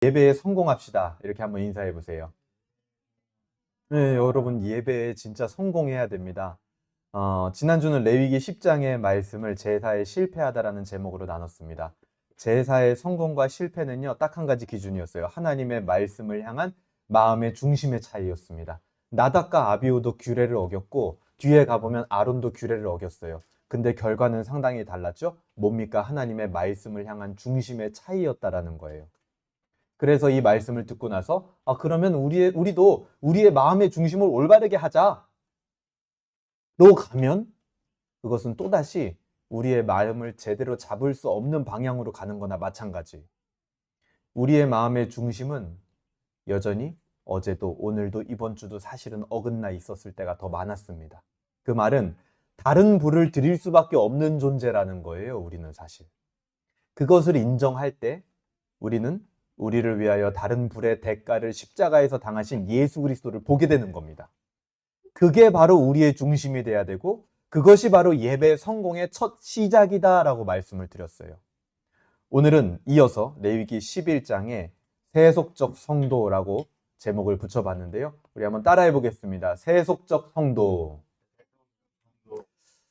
예배에 성공합시다. 이렇게 한번 인사해 보세요. 네, 여러분 예배에 진짜 성공해야 됩니다. 지난주는 레위기 10장의 말씀을 제사에 실패하다라는 제목으로 나눴습니다. 제사의 성공과 실패는요, 딱 한 가지 기준이었어요. 하나님의 말씀을 향한 마음의 중심의 차이였습니다. 나답과 아비후도 규례를 어겼고, 뒤에 가보면 아론도 규례를 어겼어요. 근데 결과는 상당히 달랐죠? 뭡니까? 하나님의 말씀을 향한 중심의 차이였다라는 거예요. 그래서 이 말씀을 듣고 나서 그러면 우리도 우리의 마음의 중심을 올바르게 하자로 가면 그것은 또다시 우리의 마음을 제대로 잡을 수 없는 방향으로 가는 거나 마찬가지. 우리의 마음의 중심은 여전히 어제도 오늘도 이번 주도 사실은 어긋나 있었을 때가 더 많았습니다. 그 말은 다른 불을 드릴 수밖에 없는 존재라는 거예요. 우리는 사실. 그것을 인정할 때 우리는 우리를 위하여 다른 불의 대가를 십자가에서 당하신 예수 그리스도를 보게 되는 겁니다. 그게 바로 우리의 중심이 돼야 되고 그것이 바로 예배 성공의 첫 시작이다라고 말씀을 드렸어요. 오늘은 이어서 레위기 11장에 세속적 성도라고 제목을 붙여봤는데요. 우리 한번 따라해 보겠습니다. 세속적 성도.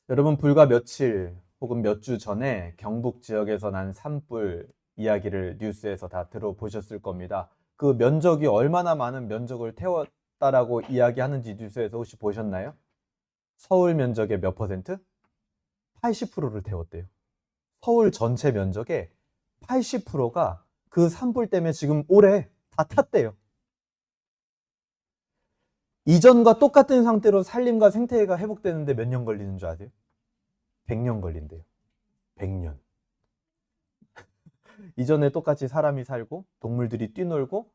여러분 불과 며칠 혹은 몇 주 전에 경북 지역에서 난 산불 이야기를 뉴스에서 다 들어보셨을 겁니다. 그 면적이 얼마나 많은 면적을 태웠다라고 이야기하는지 뉴스에서 혹시 보셨나요? 서울 면적의 몇 퍼센트? 80%를 태웠대요. 서울 전체 면적의 80%가 그 산불 때문에 지금 올해 다 탔대요. 이전과 똑같은 상태로 산림과 생태계가 회복되는데 몇 년 걸리는 줄 아세요? 100년 걸린대요. 100년. 이전에 똑같이 사람이 살고 동물들이 뛰놀고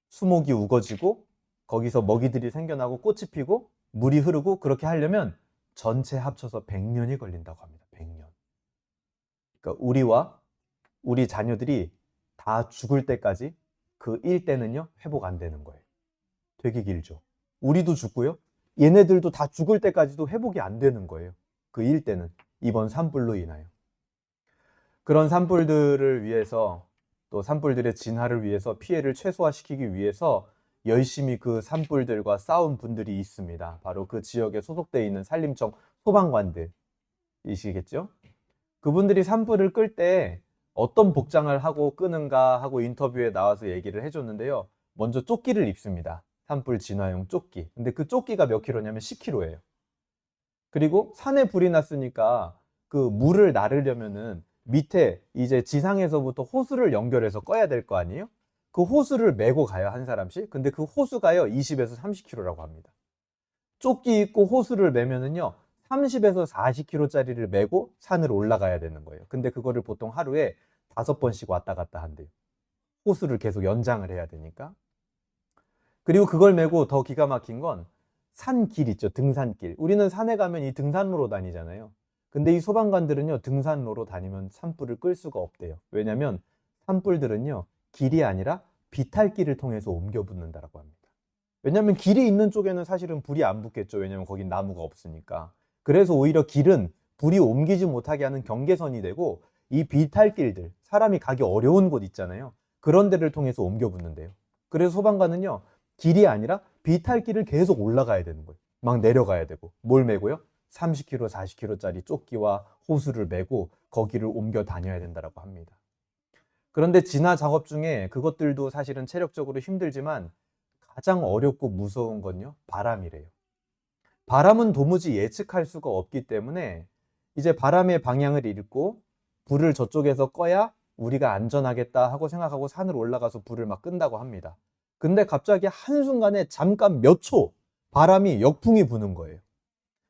수목이 우거지고 거기서 먹이들이 생겨나고 꽃이 피고 물이 흐르고 그렇게 하려면 전체 합쳐서 100년이 걸린다고 합니다. 100년. 그러니까 우리와 우리 자녀들이 다 죽을 때까지 그 일대는요 회복 안 되는 거예요. 되게 길죠. 우리도 죽고요. 얘네들도 다 죽을 때까지도 회복이 안 되는 거예요. 그 일대는 이번 산불로 인하여. 그런 산불들을 위해서 또 산불들의 진화를 위해서 피해를 최소화시키기 위해서 열심히 그 산불들과 싸운 분들이 있습니다. 바로 그 지역에 소속되어 있는 산림청 소방관들이시겠죠? 그분들이 산불을 끌 때 어떤 복장을 하고 끄는가 하고 인터뷰에 나와서 얘기를 해줬는데요. 먼저 조끼를 입습니다. 산불 진화용 조끼. 근데 그 조끼가 몇 킬로냐면 10킬로예요. 그리고 산에 불이 났으니까 그 물을 나르려면은 밑에 이제 지상에서부터 호수를 연결해서 꺼야 될 거 아니에요? 그 호수를 메고 가요, 한 사람씩. 근데 그 호수가요, 20에서 30kg라고 합니다. 조끼 입고 호수를 메면은요, 30에서 40kg짜리를 메고 산을 올라가야 되는 거예요. 근데 그거를 보통 하루에 5번씩 왔다 갔다 한대요. 호수를 계속 연장을 해야 되니까. 그리고 그걸 메고 더 기가 막힌 건 산길 있죠. 등산길. 우리는 산에 가면 이 등산로로 다니잖아요. 근데 이 소방관들은요, 등산로로 다니면 산불을 끌 수가 없대요. 왜냐면 산불들은요, 길이 아니라 비탈길을 통해서 옮겨 붙는다라고 합니다. 왜냐면 길이 있는 쪽에는 사실은 불이 안 붙겠죠. 왜냐면 거긴 나무가 없으니까. 그래서 오히려 길은 불이 옮기지 못하게 하는 경계선이 되고 이 비탈길들, 사람이 가기 어려운 곳 있잖아요. 그런 데를 통해서 옮겨 붙는데요. 그래서 소방관은요, 길이 아니라 비탈길을 계속 올라가야 되는 거예요. 막 내려가야 되고. 뭘 메고요? 30km, 40km짜리 조끼와 호수를 메고 거기를 옮겨 다녀야 된다고 합니다. 그런데 진화 작업 중에 그것들도 사실은 체력적으로 힘들지만 가장 어렵고 무서운 건요, 바람이래요. 바람은 도무지 예측할 수가 없기 때문에 이제 바람의 방향을 잃고 불을 저쪽에서 꺼야 우리가 안전하겠다 하고 생각하고 산을 올라가서 불을 막 끈다고 합니다. 근데 갑자기 한순간에 잠깐 몇 초 바람이 역풍이 부는 거예요.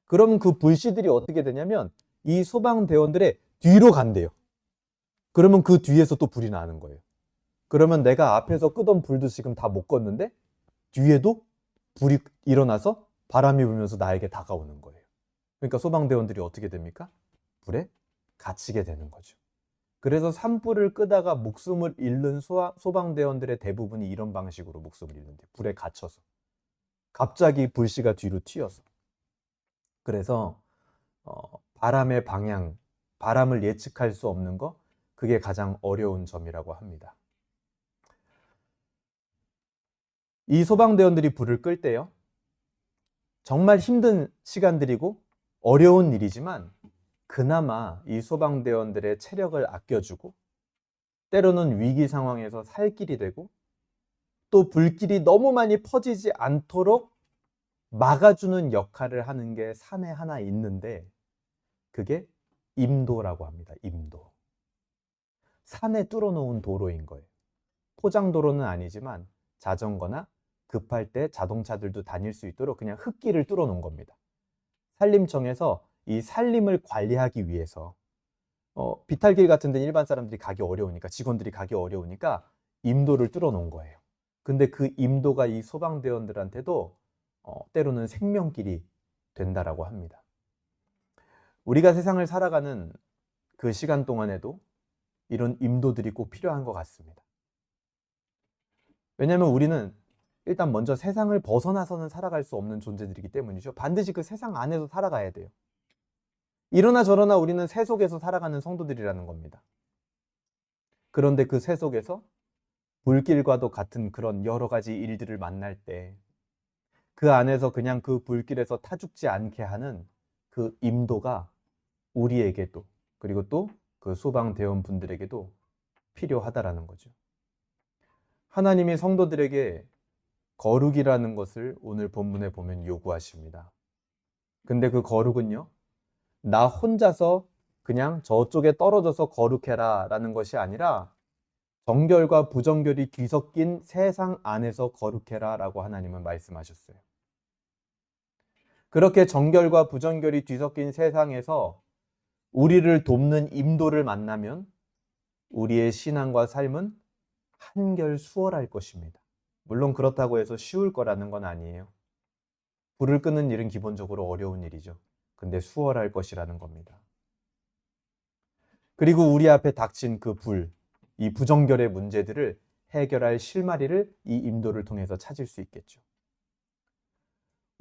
그러면 그 불씨들이 어떻게 되냐면 이 소방대원들의 뒤로 간대요. 그러면 그 뒤에서 또 불이 나는 거예요. 그러면 내가 앞에서 끄던 불도 지금 다 못 껐는데 뒤에도 불이 일어나서 바람이 불면서 나에게 다가오는 거예요. 그러니까 소방대원들이 어떻게 됩니까? 불에 갇히게 되는 거죠. 그래서 산불을 끄다가 목숨을 잃는 소방대원들의 대부분이 이런 방식으로 목숨을 잃는데 불에 갇혀서 갑자기 불씨가 뒤로 튀어서. 그래서 바람의 방향, 바람을 예측할 수 없는 거, 그게 가장 어려운 점이라고 합니다. 이 소방대원들이 불을 끌 때요, 정말 힘든 시간들이고 어려운 일이지만 그나마 이 소방대원들의 체력을 아껴주고 때로는 위기 상황에서 살 길이 되고 또 불길이 너무 많이 퍼지지 않도록 막아주는 역할을 하는 게 산에 하나 있는데 그게 임도라고 합니다. 임도. 산에 뚫어놓은 도로인 거예요. 포장도로는 아니지만 자전거나 급할 때 자동차들도 다닐 수 있도록 그냥 흙길을 뚫어놓은 겁니다. 산림청에서 이 산림을 관리하기 위해서 비탈길 같은 데는 일반 사람들이 가기 어려우니까, 직원들이 가기 어려우니까 임도를 뚫어놓은 거예요. 근데 그 임도가 이 소방대원들한테도 때로는 생명길이 된다라고 합니다. 우리가 세상을 살아가는 그 시간 동안에도 이런 임도들이 꼭 필요한 것 같습니다. 왜냐하면 우리는 일단 먼저 세상을 벗어나서는 살아갈 수 없는 존재들이기 때문이죠. 반드시 그 세상 안에서 살아가야 돼요. 이러나 저러나 우리는 새 속에서 살아가는 성도들이라는 겁니다. 그런데 그 새 속에서 불길과도 같은 그런 여러 가지 일들을 만날 때 그 안에서 그냥 그 불길에서 타 죽지 않게 하는 그 임도가 우리에게도, 그리고 또 그 소방대원분들에게도 필요하다라는 거죠. 하나님이 성도들에게 거룩이라는 것을 오늘 본문에 보면 요구하십니다. 근데 그 거룩은요, 나 혼자서 그냥 저쪽에 떨어져서 거룩해라 라는 것이 아니라 정결과 부정결이 뒤섞인 세상 안에서 거룩해라 라고 하나님은 말씀하셨어요. 그렇게 정결과 부정결이 뒤섞인 세상에서 우리를 돕는 임도를 만나면 우리의 신앙과 삶은 한결 수월할 것입니다. 물론 그렇다고 해서 쉬울 거라는 건 아니에요. 불을 끄는 일은 기본적으로 어려운 일이죠. 근데 수월할 것이라는 겁니다. 그리고 우리 앞에 닥친 그 불, 이 부정결의 문제들을 해결할 실마리를 이 임도를 통해서 찾을 수 있겠죠.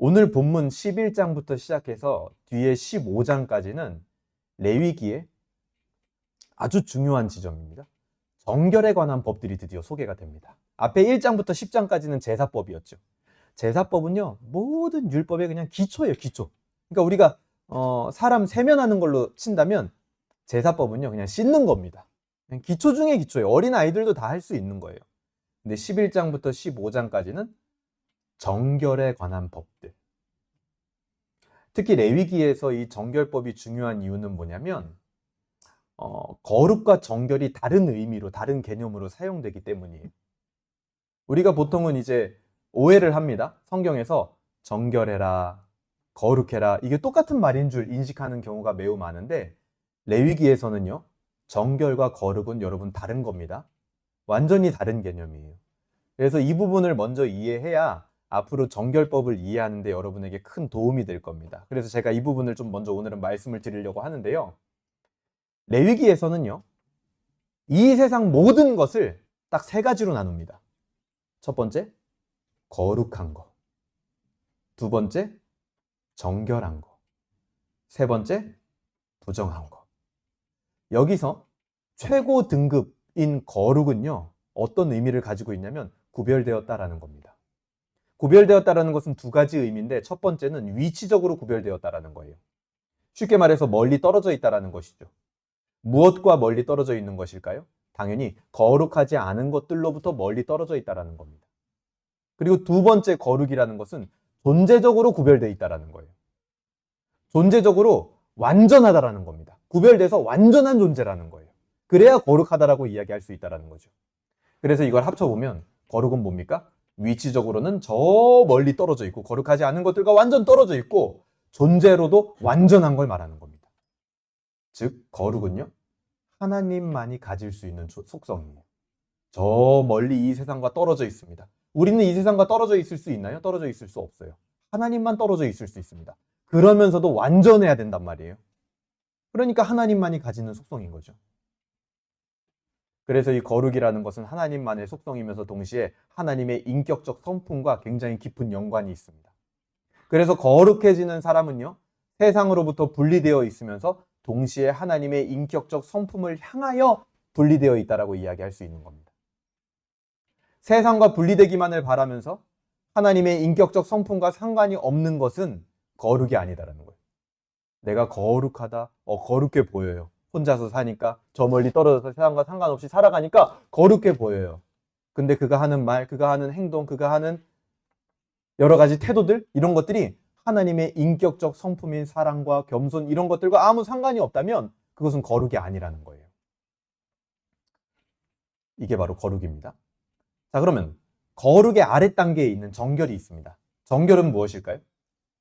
오늘 본문 11장부터 시작해서 뒤에 15장까지는 레위기의 아주 중요한 지점입니다. 정결에 관한 법들이 드디어 소개가 됩니다. 앞에 1장부터 10장까지는 제사법이었죠. 제사법은요, 모든 율법의 그냥 기초예요, 기초. 그러니까 우리가 사람 세면하는 걸로 친다면 제사법은요, 그냥 씻는 겁니다. 그냥 기초 중에 기초예요. 어린 아이들도 다 할 수 있는 거예요. 근데 11장부터 15장까지는 정결에 관한 법들. 특히 레위기에서 이 정결법이 중요한 이유는 뭐냐면 거룩과 정결이 다른 의미로, 다른 개념으로 사용되기 때문이에요. 우리가 보통은 이제 오해를 합니다. 성경에서 정결해라, 거룩해라, 이게 똑같은 말인 줄 인식하는 경우가 매우 많은데 레위기에서는요, 정결과 거룩은 여러분 다른 겁니다. 완전히 다른 개념이에요. 그래서 이 부분을 먼저 이해해야 앞으로 정결법을 이해하는 데 여러분에게 큰 도움이 될 겁니다. 그래서 제가 이 부분을 좀 먼저 오늘은 말씀을 드리려고 하는데요. 레위기에서는요, 이 세상 모든 것을 딱 세 가지로 나눕니다. 첫 번째, 거룩한 거. 두 번째, 정결한 거. 세 번째, 부정한 거. 여기서 최고 등급인 거룩은요, 어떤 의미를 가지고 있냐면 구별되었다라는 겁니다. 구별되었다라는 것은 두 가지 의미인데 첫 번째는 위치적으로 구별되었다라는 거예요. 쉽게 말해서 멀리 떨어져 있다라는 것이죠. 무엇과 멀리 떨어져 있는 것일까요? 당연히 거룩하지 않은 것들로부터 멀리 떨어져 있다라는 겁니다. 그리고 두 번째 거룩이라는 것은 존재적으로 구별되어 있다라는 거예요. 존재적으로 완전하다라는 겁니다. 구별돼서 완전한 존재라는 거예요. 그래야 거룩하다라고 이야기할 수 있다라는 거죠. 그래서 이걸 합쳐보면 거룩은 뭡니까? 위치적으로는 저 멀리 떨어져 있고 거룩하지 않은 것들과 완전 떨어져 있고 존재로도 완전한 걸 말하는 겁니다. 즉 거룩은요, 하나님만이 가질 수 있는 속성이에요. 저 멀리 이 세상과 떨어져 있습니다. 우리는 이 세상과 떨어져 있을 수 있나요? 떨어져 있을 수 없어요. 하나님만 떨어져 있을 수 있습니다. 그러면서도 완전해야 된단 말이에요. 그러니까 하나님만이 가지는 속성인 거죠. 그래서 이 거룩이라는 것은 하나님만의 속성이면서 동시에 하나님의 인격적 성품과 굉장히 깊은 연관이 있습니다. 그래서 거룩해지는 사람은요, 세상으로부터 분리되어 있으면서 동시에 하나님의 인격적 성품을 향하여 분리되어 있다라고 이야기할 수 있는 겁니다. 세상과 분리되기만을 바라면서 하나님의 인격적 성품과 상관이 없는 것은 거룩이 아니다라는 거예요. 내가 거룩하다, 거룩해 보여요. 혼자서 사니까, 저 멀리 떨어져서 세상과 상관없이 살아가니까 거룩해 보여요. 근데 그가 하는 말, 그가 하는 행동, 그가 하는 여러 가지 태도들, 이런 것들이 하나님의 인격적 성품인 사랑과 겸손, 이런 것들과 아무 상관이 없다면 그것은 거룩이 아니라는 거예요. 이게 바로 거룩입니다. 자, 그러면 거룩의 아랫단계에 있는 정결이 있습니다. 정결은 무엇일까요?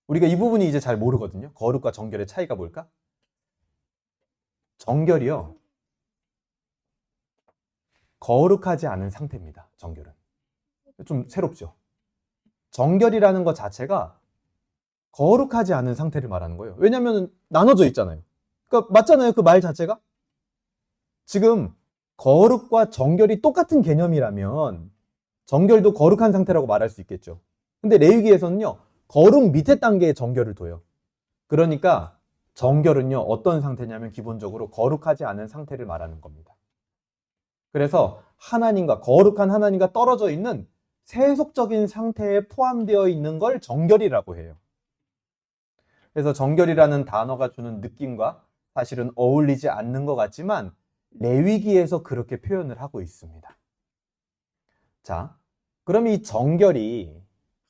우리가 이 부분이 이제 잘 모르거든요. 거룩과 정결의 차이가 뭘까? 정결이요, 거룩하지 않은 상태입니다. 정결은. 좀 새롭죠? 정결이라는 것 자체가 거룩하지 않은 상태를 말하는 거예요. 왜냐하면 나눠져 있잖아요. 그러니까 맞잖아요. 그 말 자체가. 지금 거룩과 정결이 똑같은 개념이라면 정결도 거룩한 상태라고 말할 수 있겠죠. 근데 레위기에서는요, 거룩 밑에 단계의 정결을 둬요. 그러니까 정결은요, 어떤 상태냐면 기본적으로 거룩하지 않은 상태를 말하는 겁니다. 그래서 하나님과, 거룩한 하나님과 떨어져 있는 세속적인 상태에 포함되어 있는 걸 정결이라고 해요. 그래서 정결이라는 단어가 주는 느낌과 사실은 어울리지 않는 것 같지만 레위기에서 그렇게 표현을 하고 있습니다. 자, 그럼 이 정결이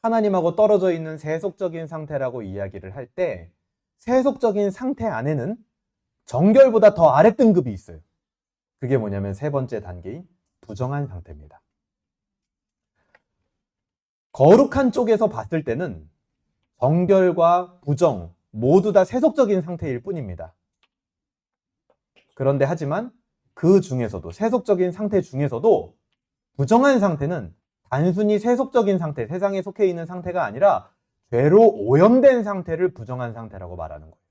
하나님하고 떨어져 있는 세속적인 상태라고 이야기를 할 때 세속적인 상태 안에는 정결보다 더 아래 등급이 있어요. 그게 뭐냐면 세 번째 단계인 부정한 상태입니다. 거룩한 쪽에서 봤을 때는 정결과 부정 모두 다 세속적인 상태일 뿐입니다. 그런데 하지만 그 중에서도, 세속적인 상태 중에서도 부정한 상태는 단순히 세속적인 상태, 세상에 속해 있는 상태가 아니라 죄로 오염된 상태를 부정한 상태라고 말하는 거예요.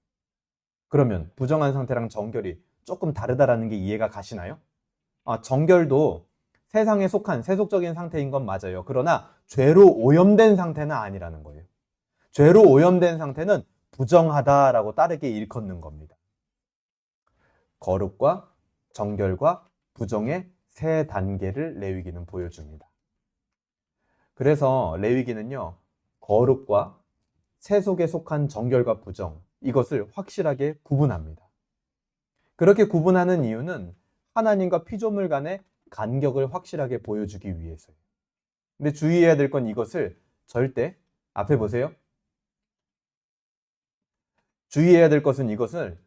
그러면 부정한 상태랑 정결이 조금 다르다라는 게 이해가 가시나요? 정결도 세상에 속한 세속적인 상태인 건 맞아요. 그러나 죄로 오염된 상태는 아니라는 거예요. 죄로 오염된 상태는 부정하다라고 따르게 일컫는 겁니다. 거룩과 정결과 부정의 세 단계를 레위기는 보여줍니다. 그래서 레위기는요, 거룩과 세속에 속한 정결과 부정, 이것을 확실하게 구분합니다. 그렇게 구분하는 이유는 하나님과 피조물 간의 간격을 확실하게 보여주기 위해서예요. 근데 주의해야 될 건 이것을 절대, 앞에 보세요. 주의해야 될 것은 이것을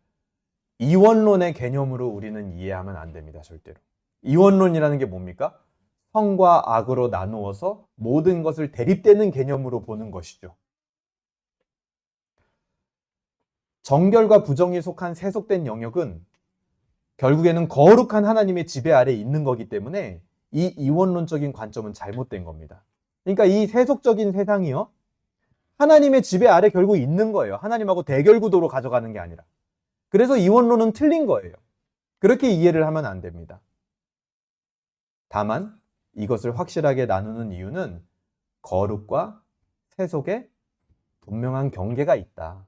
이원론의 개념으로 우리는 이해하면 안 됩니다. 절대로. 이원론이라는 게 뭡니까? 선과 악으로 나누어서 모든 것을 대립되는 개념으로 보는 것이죠. 정결과 부정이 속한 세속된 영역은 결국에는 거룩한 하나님의 지배 아래에 있는 거기 때문에 이 이원론적인 관점은 잘못된 겁니다. 그러니까 이 세속적인 세상이요, 하나님의 지배 아래 결국 있는 거예요. 하나님하고 대결 구도로 가져가는 게 아니라. 그래서 이원론은 틀린 거예요. 그렇게 이해를 하면 안 됩니다. 다만 이것을 확실하게 나누는 이유는 거룩과 세속에 분명한 경계가 있다.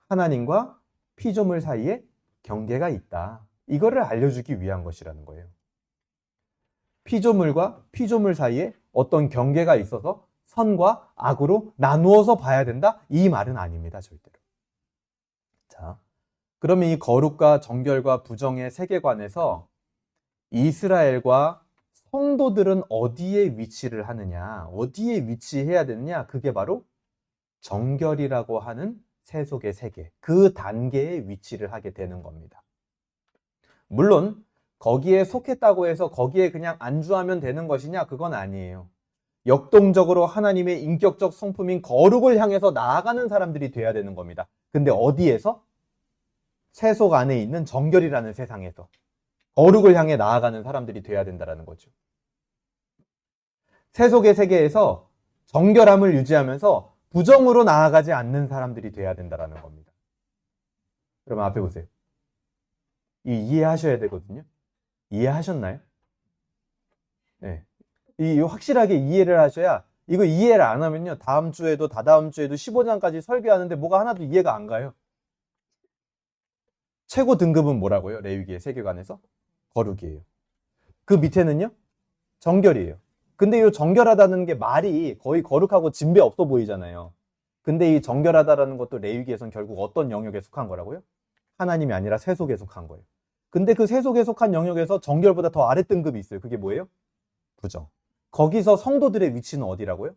하나님과 피조물 사이에 경계가 있다. 이거를 알려주기 위한 것이라는 거예요. 피조물과 피조물 사이에 어떤 경계가 있어서 선과 악으로 나누어서 봐야 된다? 이 말은 아닙니다. 절대로. 자, 그러면 이 거룩과 정결과 부정의 세계관에서 이스라엘과 성도들은 어디에 위치를 하느냐, 어디에 위치해야 되느냐, 그게 바로 정결이라고 하는 세속의 세계, 그 단계에 위치를 하게 되는 겁니다. 물론 거기에 속했다고 해서 거기에 그냥 안주하면 되는 것이냐, 그건 아니에요. 역동적으로 하나님의 인격적 성품인 거룩을 향해서 나아가는 사람들이 돼야 되는 겁니다. 근데 어디에서? 세속 안에 있는 정결이라는 세상에서 거룩을 향해 나아가는 사람들이 돼야 된다는 거죠. 세속의 세계에서 정결함을 유지하면서 부정으로 나아가지 않는 사람들이 돼야 된다는 겁니다. 그러면 앞에 보세요. 이해하셔야 되거든요. 이해하셨나요? 네. 이 확실하게 이해를 하셔야, 이거 이해를 안 하면요, 다음 주에도 다다음 주에도 15장까지 설교하는데 뭐가 하나도 이해가 안 가요. 최고 등급은 뭐라고요? 레위기의 세계관에서? 거룩이에요. 그 밑에는요? 정결이에요. 근데 이 정결하다는 게 말이 거의 거룩하고 진배 없어 보이잖아요. 근데 이 정결하다라는 것도 레위기에서는 결국 어떤 영역에 속한 거라고요? 하나님이 아니라 세속에 속한 거예요. 근데 그 세속에 속한 영역에서 정결보다 더 아래 등급이 있어요. 그게 뭐예요? 부정. 거기서 성도들의 위치는 어디라고요?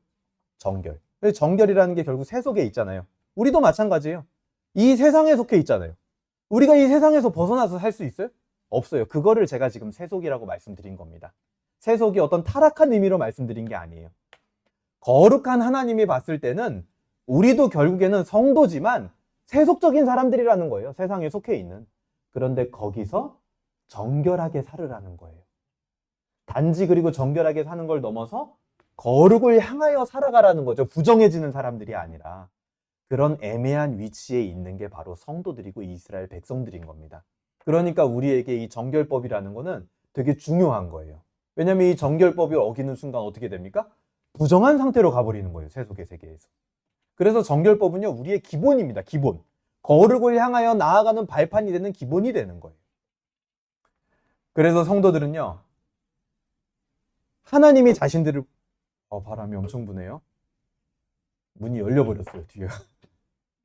정결. 정결이라는 게 결국 세속에 있잖아요. 우리도 마찬가지예요. 이 세상에 속해 있잖아요. 우리가 이 세상에서 벗어나서 살 수 있어요? 없어요. 그거를 제가 지금 세속이라고 말씀드린 겁니다. 세속이 어떤 타락한 의미로 말씀드린 게 아니에요. 거룩한 하나님이 봤을 때는 우리도 결국에는 성도지만 세속적인 사람들이라는 거예요. 세상에 속해 있는. 그런데 거기서 정결하게 살으라는 거예요. 단지 그리고 정결하게 사는 걸 넘어서 거룩을 향하여 살아가라는 거죠. 부정해지는 사람들이 아니라. 그런 애매한 위치에 있는 게 바로 성도들이고 이스라엘 백성들인 겁니다. 그러니까 우리에게 이 정결법이라는 거는 되게 중요한 거예요. 왜냐하면 이 정결법이 어기는 순간 어떻게 됩니까? 부정한 상태로 가버리는 거예요. 세속의 세계에서. 그래서 정결법은요, 우리의 기본입니다. 기본. 거룩을 향하여 나아가는 발판이 되는 기본이 되는 거예요. 그래서 성도들은요, 하나님이 자신들을 바람이 엄청 부네요. 문이 열려버렸어요, 뒤에.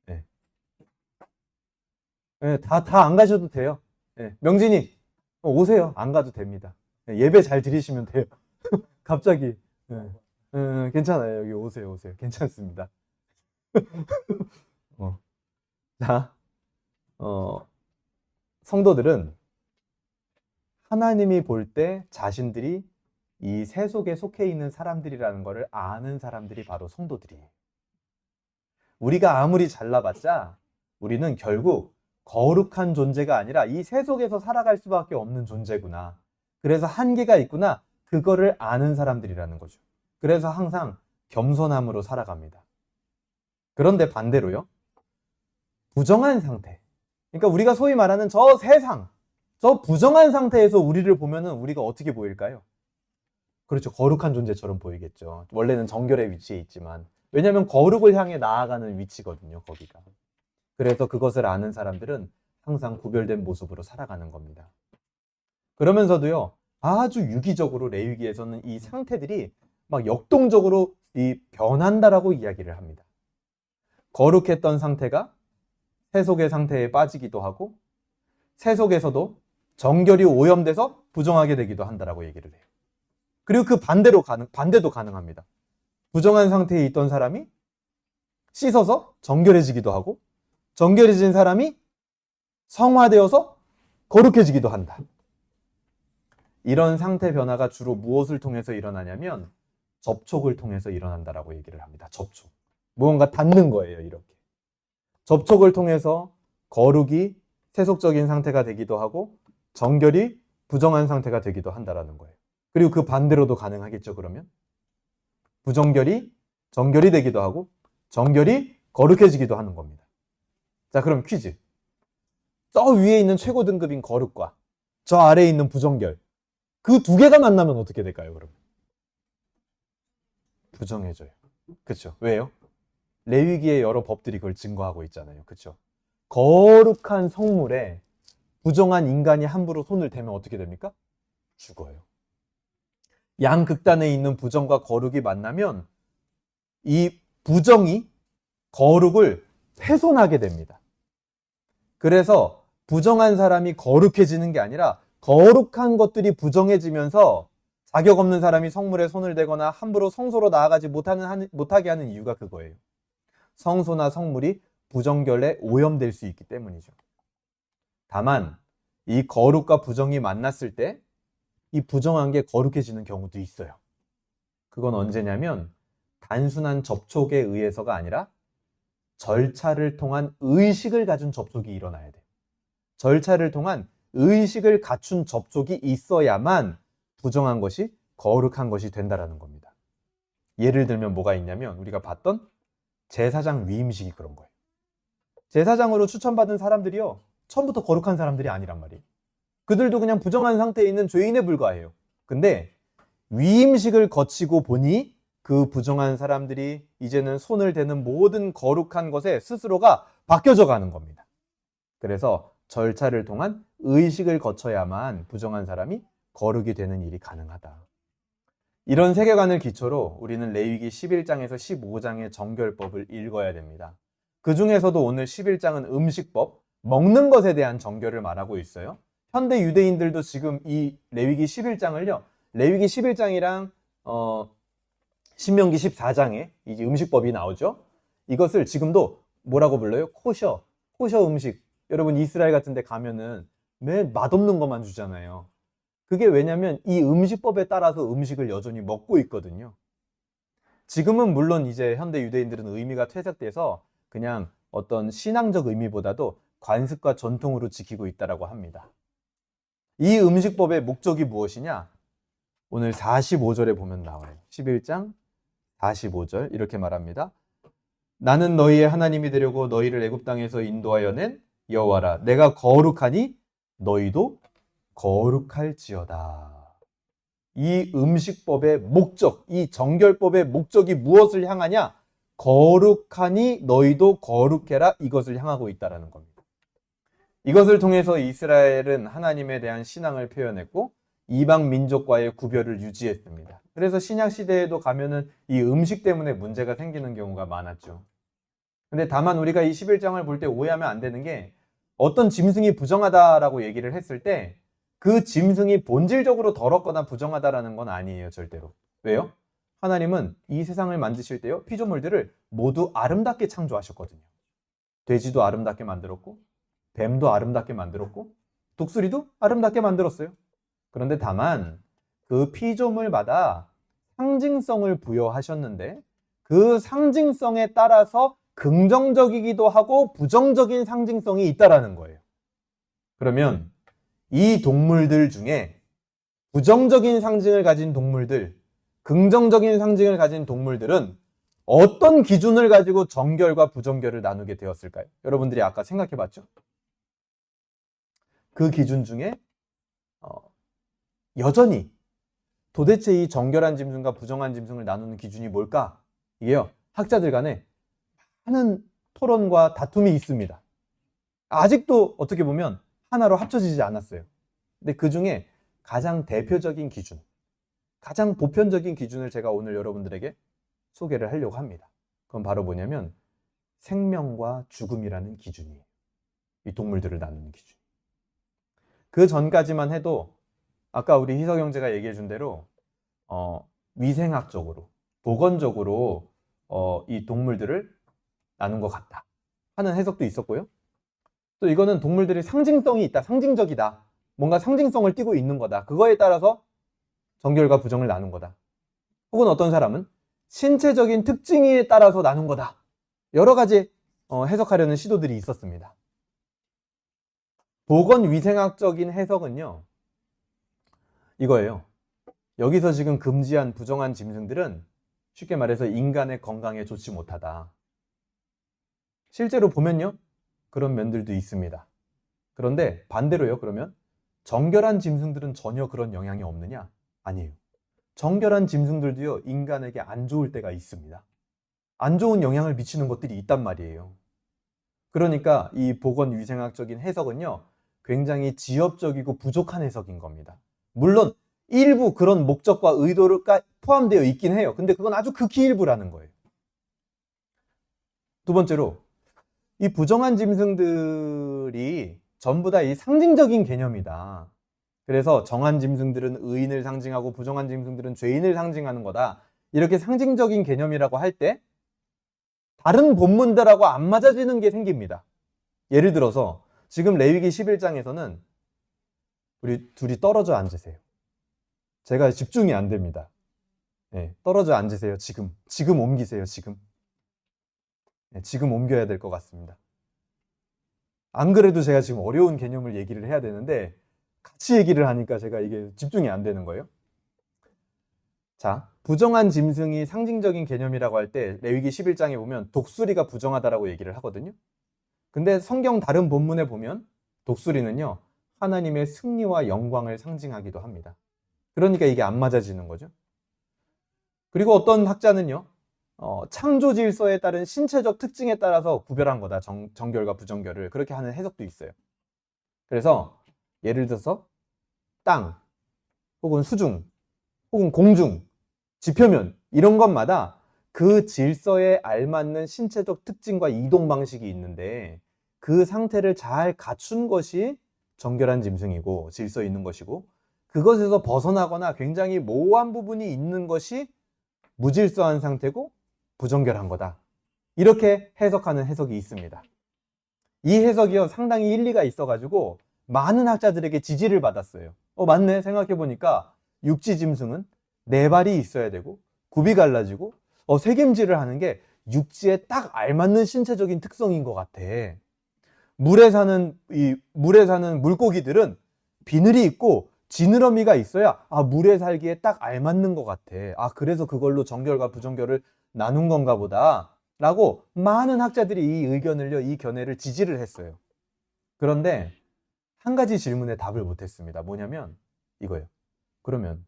네. 네, 다 안 가셔도 돼요. 네, 명진이 오세요. 안 가도 됩니다. 네, 예배 잘 드리시면 돼요. 갑자기. 네. 괜찮아요. 여기 오세요. 괜찮습니다. 자, 성도들은 하나님이 볼 때 자신들이 이 세속에 속해 있는 사람들이라는 것을 아는 사람들이 바로 성도들이에요. 우리가 아무리 잘나봤자 우리는 결국 거룩한 존재가 아니라 이 세속에서 살아갈 수밖에 없는 존재구나. 그래서 한계가 있구나. 그거를 아는 사람들이라는 거죠. 그래서 항상 겸손함으로 살아갑니다. 그런데 반대로요. 부정한 상태. 그러니까 우리가 소위 말하는 저 세상, 저 부정한 상태에서 우리를 보면은 우리가 어떻게 보일까요? 그렇죠. 거룩한 존재처럼 보이겠죠. 원래는 정결의 위치에 있지만. 왜냐하면 거룩을 향해 나아가는 위치거든요, 거기가. 그래서 그것을 아는 사람들은 항상 구별된 모습으로 살아가는 겁니다. 그러면서도요, 아주 유기적으로 레위기에서는 이 상태들이 막 역동적으로 변한다라고 이야기를 합니다. 거룩했던 상태가 세속의 상태에 빠지기도 하고, 세속에서도 정결이 오염돼서 부정하게 되기도 한다라고 얘기를 해요. 그리고 그 반대도 가능합니다. 부정한 상태에 있던 사람이 씻어서 정결해지기도 하고, 정결해진 사람이 성화되어서 거룩해지기도 한다. 이런 상태 변화가 주로 무엇을 통해서 일어나냐면 접촉을 통해서 일어난다라고 얘기를 합니다. 접촉. 무언가 닿는 거예요, 이렇게. 접촉을 통해서 거룩이 세속적인 상태가 되기도 하고 정결이 부정한 상태가 되기도 한다라는 거예요. 그리고 그 반대로도 가능하겠죠, 그러면? 부정결이 정결이 되기도 하고 정결이 거룩해지기도 하는 겁니다. 자, 그럼 퀴즈. 저 위에 있는 최고 등급인 거룩과 저 아래에 있는 부정결, 그 두 개가 만나면 어떻게 될까요, 그럼? 부정해져요. 그렇죠? 왜요? 레위기의 여러 법들이 그걸 증거하고 있잖아요. 그렇죠? 거룩한 성물에 부정한 인간이 함부로 손을 대면 어떻게 됩니까? 죽어요. 양극단에 있는 부정과 거룩이 만나면 이 부정이 거룩을 훼손하게 됩니다. 그래서 부정한 사람이 거룩해지는 게 아니라 거룩한 것들이 부정해지면서 자격 없는 사람이 성물에 손을 대거나 함부로 성소로 나아가지 못하게 하는 이유가 그거예요. 성소나 성물이 부정결에 오염될 수 있기 때문이죠. 다만 이 거룩과 부정이 만났을 때 이 부정한 게 거룩해지는 경우도 있어요. 그건 언제냐면 단순한 접촉에 의해서가 아니라 절차를 통한 의식을 가진 접촉이 일어나야 돼요. 절차를 통한 의식을 갖춘 접촉이 있어야만 부정한 것이 거룩한 것이 된다라는 겁니다. 예를 들면 뭐가 있냐면 우리가 봤던 제사장 위임식이 그런 거예요. 제사장으로 추천받은 사람들이요, 처음부터 거룩한 사람들이 아니란 말이에요. 그들도 그냥 부정한 상태에 있는 죄인에 불과해요. 근데 위임식을 거치고 보니 그 부정한 사람들이 이제는 손을 대는 모든 거룩한 것에 스스로가 바뀌어져 가는 겁니다. 그래서 절차를 통한 의식을 거쳐야만 부정한 사람이 거룩이 되는 일이 가능하다. 이런 세계관을 기초로 우리는 레위기 11장에서 15장의 정결법을 읽어야 됩니다. 그 중에서도 오늘 11장은 음식법, 먹는 것에 대한 정결을 말하고 있어요. 현대 유대인들도 지금 이 레위기 11장을요, 레위기 11장이랑 신명기 14장에 이제 음식법이 나오죠. 이것을 지금도 뭐라고 불러요? 코셔 음식. 여러분 이스라엘 같은 데 가면은 매일 맛없는 것만 주잖아요. 그게 왜냐면 이 음식법에 따라서 음식을 여전히 먹고 있거든요. 지금은 물론 이제 현대 유대인들은 의미가 퇴색돼서 그냥 어떤 신앙적 의미보다도 관습과 전통으로 지키고 있다고 합니다. 이 음식법의 목적이 무엇이냐? 오늘 45절에 보면 나와요. 11장 45절 이렇게 말합니다. 나는 너희의 하나님이 되려고 너희를 애굽 땅에서 인도하여 낸 여호와라. 내가 거룩하니 너희도 거룩할지어다. 이 음식법의 목적, 이 정결법의 목적이 무엇을 향하냐? 거룩하니 너희도 거룩해라. 이것을 향하고 있다는 겁니다. 이것을 통해서 이스라엘은 하나님에 대한 신앙을 표현했고 이방 민족과의 구별을 유지했습니다. 그래서 신약 시대에도 가면은 이 음식 때문에 문제가 생기는 경우가 많았죠. 근데 다만 우리가 이 11장을 볼 때 오해하면 안 되는 게 어떤 짐승이 부정하다라고 얘기를 했을 때 그 짐승이 본질적으로 더럽거나 부정하다라는 건 아니에요, 절대로. 왜요? 하나님은 이 세상을 만드실 때요, 피조물들을 모두 아름답게 창조하셨거든요. 돼지도 아름답게 만들었고, 뱀도 아름답게 만들었고, 독수리도 아름답게 만들었어요. 그런데 다만 그 피조물마다 상징성을 부여하셨는데 그 상징성에 따라서 긍정적이기도 하고 부정적인 상징성이 있다라는 거예요. 그러면 이 동물들 중에 부정적인 상징을 가진 동물들, 긍정적인 상징을 가진 동물들은 어떤 기준을 가지고 정결과 부정결을 나누게 되었을까요? 여러분들이 아까 생각해 봤죠? 그 기준 중에 여전히 도대체 이 정결한 짐승과 부정한 짐승을 나누는 기준이 뭘까? 이게요, 학자들 간에 많은 토론과 다툼이 있습니다. 아직도 어떻게 보면 하나로 합쳐지지 않았어요. 근데 그 중에 가장 대표적인 기준, 가장 보편적인 기준을 제가 오늘 여러분들에게 소개를 하려고 합니다. 그건 바로 뭐냐면 생명과 죽음이라는 기준이에요. 이 동물들을 나누는 기준. 그 전까지만 해도 아까 우리 희석 형제가 얘기해 준 대로 위생학적으로, 보건적으로 이 동물들을 나눈 것 같다 하는 해석도 있었고요. 또 이거는 동물들이 상징성이 있다, 상징적이다, 뭔가 상징성을 띠고 있는 거다, 그거에 따라서 정결과 부정을 나눈 거다. 혹은 어떤 사람은 신체적인 특징에 따라서 나눈 거다. 여러 가지 해석하려는 시도들이 있었습니다. 보건위생학적인 해석은요, 이거예요. 여기서 지금 금지한 부정한 짐승들은 쉽게 말해서 인간의 건강에 좋지 못하다. 실제로 보면요, 그런 면들도 있습니다. 그런데 반대로요, 그러면 정결한 짐승들은 전혀 그런 영향이 없느냐? 아니에요. 정결한 짐승들도요, 인간에게 안 좋을 때가 있습니다. 안 좋은 영향을 미치는 것들이 있단 말이에요. 그러니까 이 보건위생학적인 해석은요, 굉장히 지엽적이고 부족한 해석인 겁니다. 물론 일부 그런 목적과 의도가 포함되어 있긴 해요. 근데 그건 아주 극히 일부라는 거예요. 두 번째로, 이 부정한 짐승들이 전부 다 이 상징적인 개념이다. 그래서 정한 짐승들은 의인을 상징하고 부정한 짐승들은 죄인을 상징하는 거다. 이렇게 상징적인 개념이라고 할 때 다른 본문들하고 안 맞아지는 게 생깁니다. 예를 들어서 지금 레위기 11장에서는 우리 둘이 떨어져 앉으세요. 제가 집중이 안 됩니다. 네, 떨어져 앉으세요. 지금 옮기세요. 지금 옮겨야 될 것 같습니다. 안 그래도 제가 지금 어려운 개념을 얘기를 해야 되는데 같이 얘기를 하니까 제가 이게 집중이 안 되는 거예요. 자, 부정한 짐승이 상징적인 개념이라고 할 때 레위기 11장에 보면 독수리가 부정하다라고 얘기를 하거든요. 근데 성경 다른 본문에 보면 독수리는요, 하나님의 승리와 영광을 상징하기도 합니다. 그러니까 이게 안 맞아지는 거죠. 그리고 어떤 학자는요, 창조 질서에 따른 신체적 특징에 따라서 구별한 거다, 정결과 부정결을. 그렇게 하는 해석도 있어요. 그래서 예를 들어서 땅, 혹은 수중, 혹은 공중, 지표면 이런 것마다 그 질서에 알맞는 신체적 특징과 이동 방식이 있는데 그 상태를 잘 갖춘 것이 정결한 짐승이고 질서 있는 것이고 그것에서 벗어나거나 굉장히 모호한 부분이 있는 것이 무질서한 상태고 부정결한 거다. 이렇게 해석하는 해석이 있습니다. 이 해석이요 상당히 일리가 있어가지고 많은 학자들에게 지지를 받았어요. 맞네 생각해보니까 육지 짐승은 네 발이 있어야 되고 굽이 갈라지고 새김질을 하는 게 육지에 딱 알맞는 신체적인 특성인 것 같아. 물에 사는 물고기들은 비늘이 있고 지느러미가 있어야 물에 살기에 딱 알맞는 것 같아. 그래서 그걸로 정결과 부정결을 나눈 건가 보다 라고 많은 학자들이 이 의견을요, 이 견해를 지지를 했어요. 그런데 한 가지 질문에 답을 못했습니다. 뭐냐면 이거예요. 그러면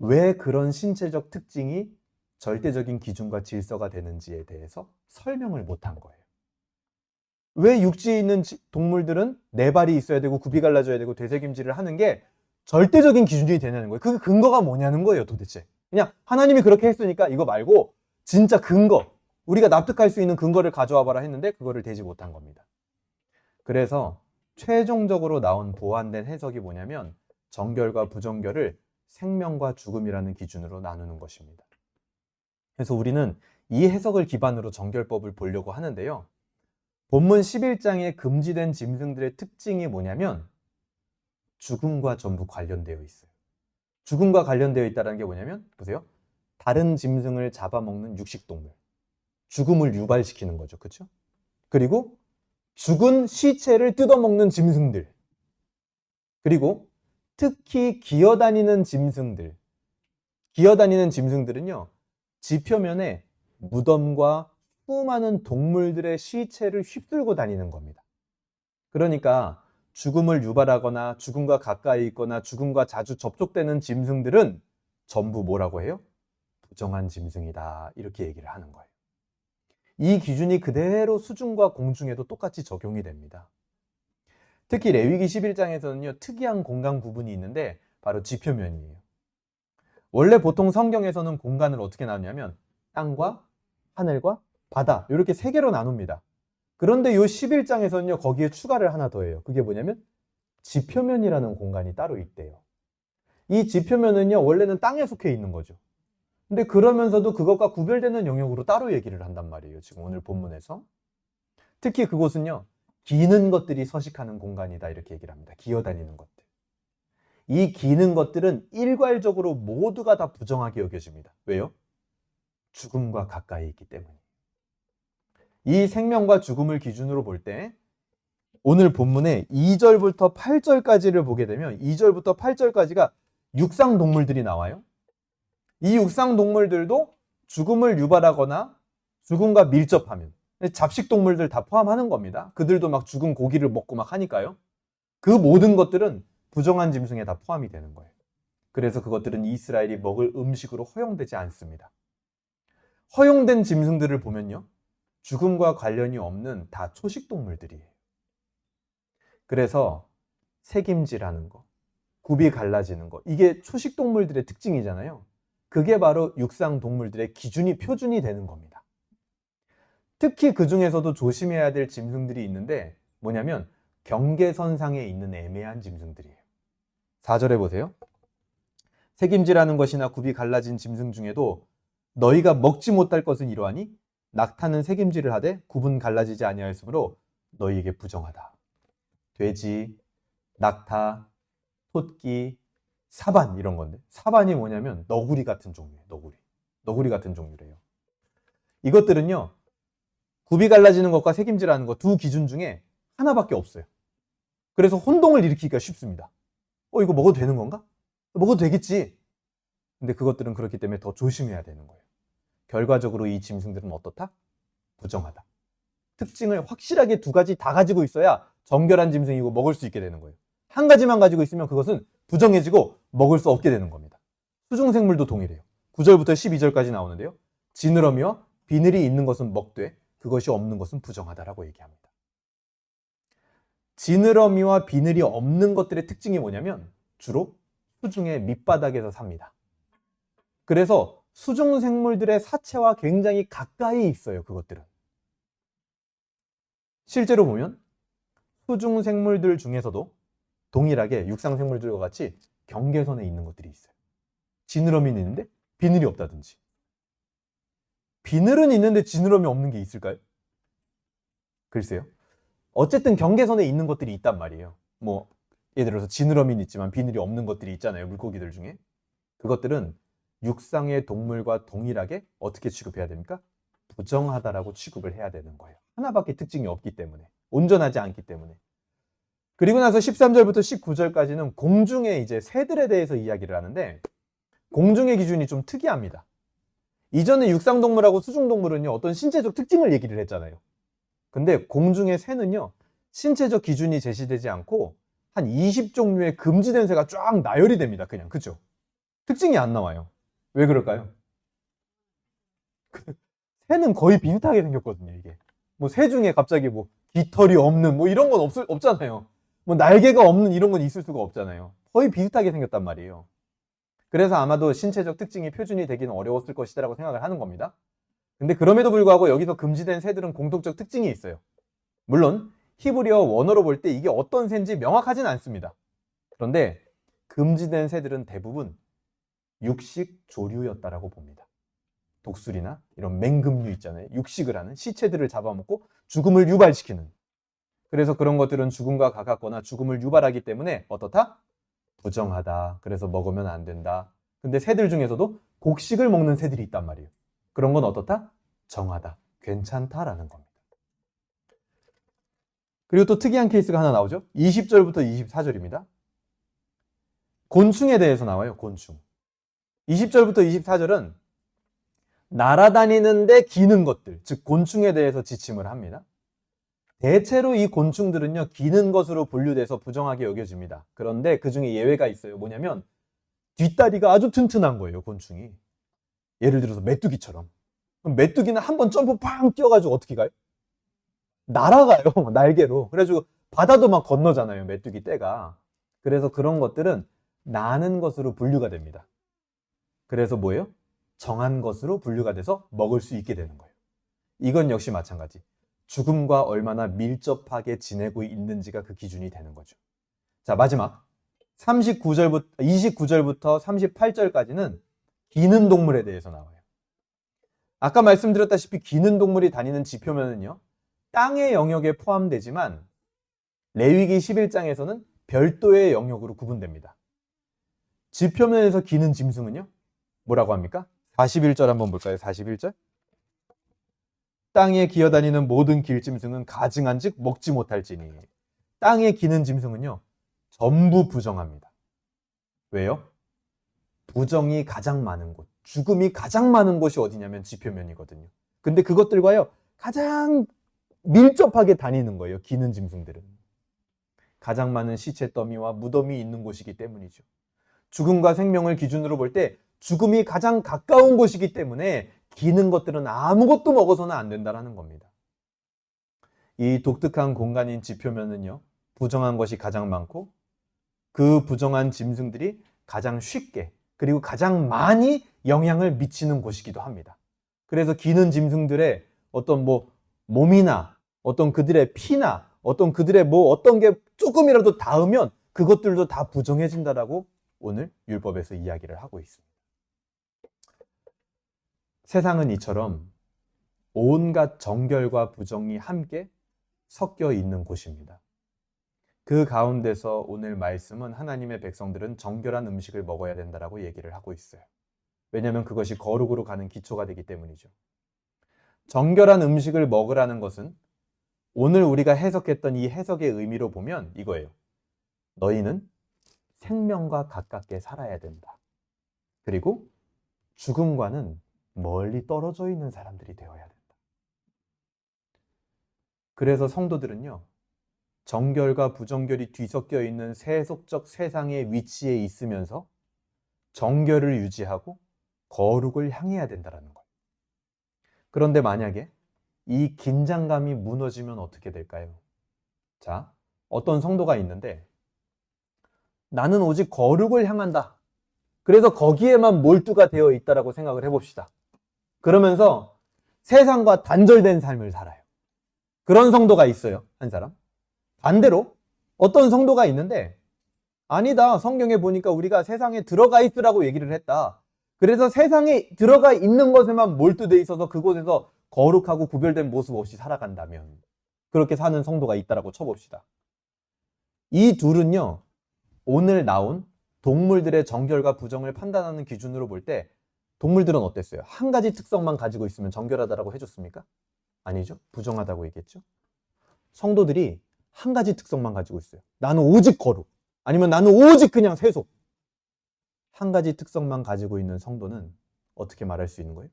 왜 그런 신체적 특징이 절대적인 기준과 질서가 되는지에 대해서 설명을 못한 거예요. 왜 육지에 있는 동물들은 네 발이 있어야 되고 굽이 갈라져야 되고 되새김질을 하는 게 절대적인 기준이 되냐는 거예요. 그 근거가 뭐냐는 거예요, 도대체. 그냥 하나님이 그렇게 했으니까 이거 말고 진짜 근거, 우리가 납득할 수 있는 근거를 가져와 봐라 했는데 그거를 대지 못한 겁니다. 그래서 최종적으로 나온 보완된 해석이 뭐냐면 정결과 부정결을 생명과 죽음이라는 기준으로 나누는 것입니다. 그래서 우리는 이 해석을 기반으로 정결법을 보려고 하는데요. 본문 11장에 금지된 짐승들의 특징이 뭐냐면 죽음과 전부 관련되어 있어요. 죽음과 관련되어 있다는 게 뭐냐면 보세요. 다른 짐승을 잡아먹는 육식동물. 죽음을 유발시키는 거죠. 그렇죠? 그리고 죽은 시체를 뜯어먹는 짐승들. 그리고 특히 기어다니는 짐승들. 기어다니는 짐승들은요. 지표면에 무덤과 수많은 동물들의 시체를 휩쓸고 다니는 겁니다. 그러니까 죽음을 유발하거나 죽음과 가까이 있거나 죽음과 자주 접촉되는 짐승들은 전부 뭐라고 해요? 부정한 짐승이다. 이렇게 얘기를 하는 거예요. 이 기준이 그대로 수중과 공중에도 똑같이 적용이 됩니다. 특히 레위기 11장에서는요, 특이한 공간 구분이 있는데 바로 지표면이에요. 원래 보통 성경에서는 공간을 어떻게 나누냐면 땅과 하늘과 바다 이렇게 세 개로 나눕니다. 그런데 이 11장에서는요, 거기에 추가를 하나 더 해요. 그게 뭐냐면 지표면이라는 공간이 따로 있대요. 이 지표면은요, 원래는 땅에 속해 있는 거죠. 근데 그러면서도 그것과 구별되는 영역으로 따로 얘기를 한단 말이에요. 지금 오늘 본문에서. 특히 그곳은요. 기는 것들이 서식하는 공간이다 이렇게 얘기를 합니다. 기어다니는 것들. 이 기는 것들은 일괄적으로 모두가 다 부정하게 여겨집니다. 왜요? 죽음과 가까이 있기 때문에. 이 생명과 죽음을 기준으로 볼 때 오늘 본문에 2절부터 8절까지를 보게 되면 2절부터 8절까지가 육상 동물들이 나와요. 이 육상 동물들도 죽음을 유발하거나 죽음과 밀접하면 잡식 동물들 다 포함하는 겁니다. 그들도 막 죽은 고기를 먹고 막 하니까요. 그 모든 것들은 부정한 짐승에 다 포함이 되는 거예요. 그래서 그것들은 이스라엘이 먹을 음식으로 허용되지 않습니다. 허용된 짐승들을 보면요. 죽음과 관련이 없는 다 초식 동물들이에요. 그래서 새김질하는 거, 굽이 갈라지는 거, 이게 초식 동물들의 특징이잖아요. 그게 바로 육상 동물들의 기준이 표준이 되는 겁니다. 특히 그 중에서도 조심해야 될 짐승들이 있는데 뭐냐면 경계선상에 있는 애매한 짐승들이에요. 4절에 보세요. 새김질하는 것이나 굽이 갈라진 짐승 중에도 너희가 먹지 못할 것은 이러하니 낙타는 새김질을 하되 굽은 갈라지지 아니하였으므로 너희에게 부정하다. 돼지, 낙타, 토끼, 사반 이런 건데 사반이 뭐냐면 너구리 같은 종류예요. 너구리 같은 종류래요. 이것들은요. 굽이 갈라지는 것과 새김질하는 것 두 기준 중에 하나밖에 없어요. 그래서 혼동을 일으키기가 쉽습니다. 이거 먹어도 되는 건가? 먹어도 되겠지. 근데 그것들은 그렇기 때문에 더 조심해야 되는 거예요. 결과적으로 이 짐승들은 어떻다? 부정하다. 특징을 확실하게 두 가지 다 가지고 있어야 정결한 짐승이고 먹을 수 있게 되는 거예요. 한 가지만 가지고 있으면 그것은 부정해지고 먹을 수 없게 되는 겁니다. 수중생물도 동일해요. 9절부터 12절까지 나오는데요. 지느러미와 비늘이 있는 것은 먹되 그것이 없는 것은 부정하다라고 얘기합니다. 지느러미와 비늘이 없는 것들의 특징이 뭐냐면 주로 수중의 밑바닥에서 삽니다. 그래서 수중생물들의 사체와 굉장히 가까이 있어요, 그것들은. 실제로 보면 수중생물들 중에서도 동일하게 육상생물들과 같이 경계선에 있는 것들이 있어요. 지느러미는 있는데 비늘이 없다든지. 비늘은 있는데 지느러미 없는 게 있을까요? 글쎄요. 어쨌든 경계선에 있는 것들이 있단 말이에요. 뭐 예를 들어서 지느러미는 있지만 비늘이 없는 것들이 있잖아요, 물고기들 중에. 그것들은 육상의 동물과 동일하게 어떻게 취급해야 됩니까? 부정하다라고 취급을 해야 되는 거예요. 하나밖에 특징이 없기 때문에. 온전하지 않기 때문에. 그리고 나서 13절부터 19절까지는 공중의 이제 새들에 대해서 이야기를 하는데, 공중의 기준이 좀 특이합니다. 이전에 육상동물하고 수중동물은요, 어떤 신체적 특징을 얘기를 했잖아요. 근데 공중의 새는요, 신체적 기준이 제시되지 않고 한 20종류의 금지된 새가 쫙 나열이 됩니다. 그냥. 그죠? 특징이 안 나와요. 왜 그럴까요? 새는 거의 비슷하게 생겼거든요, 이게. 뭐 새 중에 갑자기 뭐 깃털이 없는 뭐 이런 건 없잖아요. 뭐 날개가 없는 이런 건 있을 수가 없잖아요. 거의 비슷하게 생겼단 말이에요. 그래서 아마도 신체적 특징이 표준이 되기는 어려웠을 것이라고 생각을 하는 겁니다. 근데 그럼에도 불구하고 여기서 금지된 새들은 공통적 특징이 있어요. 물론 히브리어 원어로 볼 때 이게 어떤 새인지 명확하진 않습니다. 그런데 금지된 새들은 대부분 육식 조류였다라고 봅니다. 독수리나 이런 맹금류 있잖아요. 육식을 하는 시체들을 잡아먹고 죽음을 유발시키는. 그래서 그런 것들은 죽음과 가깝거나 죽음을 유발하기 때문에 어떻다? 부정하다. 그래서 먹으면 안 된다. 근데 새들 중에서도 곡식을 먹는 새들이 있단 말이에요. 그런 건 어떻다? 정하다. 괜찮다라는 겁니다. 그리고 또 특이한 케이스가 하나 나오죠. 20절부터 24절입니다. 곤충에 대해서 나와요. 곤충. 20절부터 24절은 날아다니는데 기는 것들, 즉 곤충에 대해서 지침을 합니다. 대체로 이 곤충들은요, 기는 것으로 분류돼서 부정하게 여겨집니다. 그런데 그 중에 예외가 있어요. 뭐냐면 뒷다리가 아주 튼튼한 거예요, 곤충이. 예를 들어서 메뚜기처럼. 그럼 메뚜기는 한번 점프 팡 뛰어가지고 어떻게 가요? 날아가요, 날개로. 그래가지고 바다도 막 건너잖아요, 메뚜기 떼가. 그래서 그런 것들은 나는 것으로 분류가 됩니다. 그래서 뭐예요? 정한 것으로 분류가 돼서 먹을 수 있게 되는 거예요. 이건 역시 마찬가지. 죽음과 얼마나 밀접하게 지내고 있는지가 그 기준이 되는 거죠. 자, 마지막 29절부터 38절까지는 기는 동물에 대해서 나와요. 아까 말씀드렸다시피 기는 동물이 다니는 지표면은요, 땅의 영역에 포함되지만 레위기 11장에서는 별도의 영역으로 구분됩니다. 지표면에서 기는 짐승은요, 뭐라고 합니까? 41절 한번 볼까요? 41절. 땅에 기어다니는 모든 길짐승은 가증한즉 먹지 못할지니. 땅에 기는 짐승은요, 전부 부정합니다. 왜요? 부정이 가장 많은 곳, 죽음이 가장 많은 곳이 어디냐면 지표면이거든요. 근데 그것들과요, 가장 밀접하게 다니는 거예요, 기는 짐승들은. 가장 많은 시체 더미와 무덤이 있는 곳이기 때문이죠. 죽음과 생명을 기준으로 볼 때 죽음이 가장 가까운 곳이기 때문에 기는 것들은 아무것도 먹어서는 안 된다는 겁니다. 이 독특한 공간인 지표면은요, 부정한 것이 가장 많고 그 부정한 짐승들이 가장 쉽게 그리고 가장 많이 영향을 미치는 곳이기도 합니다. 그래서 기는 짐승들의 어떤 뭐 몸이나 어떤 그들의 피나 어떤 그들의 뭐 어떤 게 조금이라도 닿으면 그것들도 다 부정해진다라고 오늘 율법에서 이야기를 하고 있습니다. 세상은 이처럼 온갖 정결과 부정이 함께 섞여 있는 곳입니다. 그 가운데서 오늘 말씀은 하나님의 백성들은 정결한 음식을 먹어야 된다라고 얘기를 하고 있어요. 왜냐하면 그것이 거룩으로 가는 기초가 되기 때문이죠. 정결한 음식을 먹으라는 것은 오늘 우리가 해석했던 이 해석의 의미로 보면 이거예요. 너희는 생명과 가깝게 살아야 된다. 그리고 죽음과는 멀리 떨어져 있는 사람들이 되어야 된다. 그래서 성도들은요, 정결과 부정결이 뒤섞여 있는 세속적 세상의 위치에 있으면서 정결을 유지하고 거룩을 향해야 된다는 거예요. 그런데 만약에 이 긴장감이 무너지면 어떻게 될까요? 자, 어떤 성도가 있는데 나는 오직 거룩을 향한다. 그래서 거기에만 몰두가 되어 있다라고 생각을 해봅시다. 그러면서 세상과 단절된 삶을 살아요. 그런 성도가 있어요, 한 사람. 반대로 어떤 성도가 있는데, 아니다, 성경에 보니까 우리가 세상에 들어가 있으라고 얘기를 했다. 그래서 세상에 들어가 있는 것에만 몰두돼 있어서 그곳에서 거룩하고 구별된 모습 없이 살아간다면 그렇게 사는 성도가 있다라고 쳐봅시다. 이 둘은요, 오늘 나온 동물들의 정결과 부정을 판단하는 기준으로 볼 때 동물들은 어땠어요? 한 가지 특성만 가지고 있으면 정결하다라고 해줬습니까? 아니죠. 부정하다고 얘기했죠. 성도들이 한 가지 특성만 가지고 있어요. 나는 오직 거룩. 아니면 나는 오직 그냥 세속. 한 가지 특성만 가지고 있는 성도는 어떻게 말할 수 있는 거예요?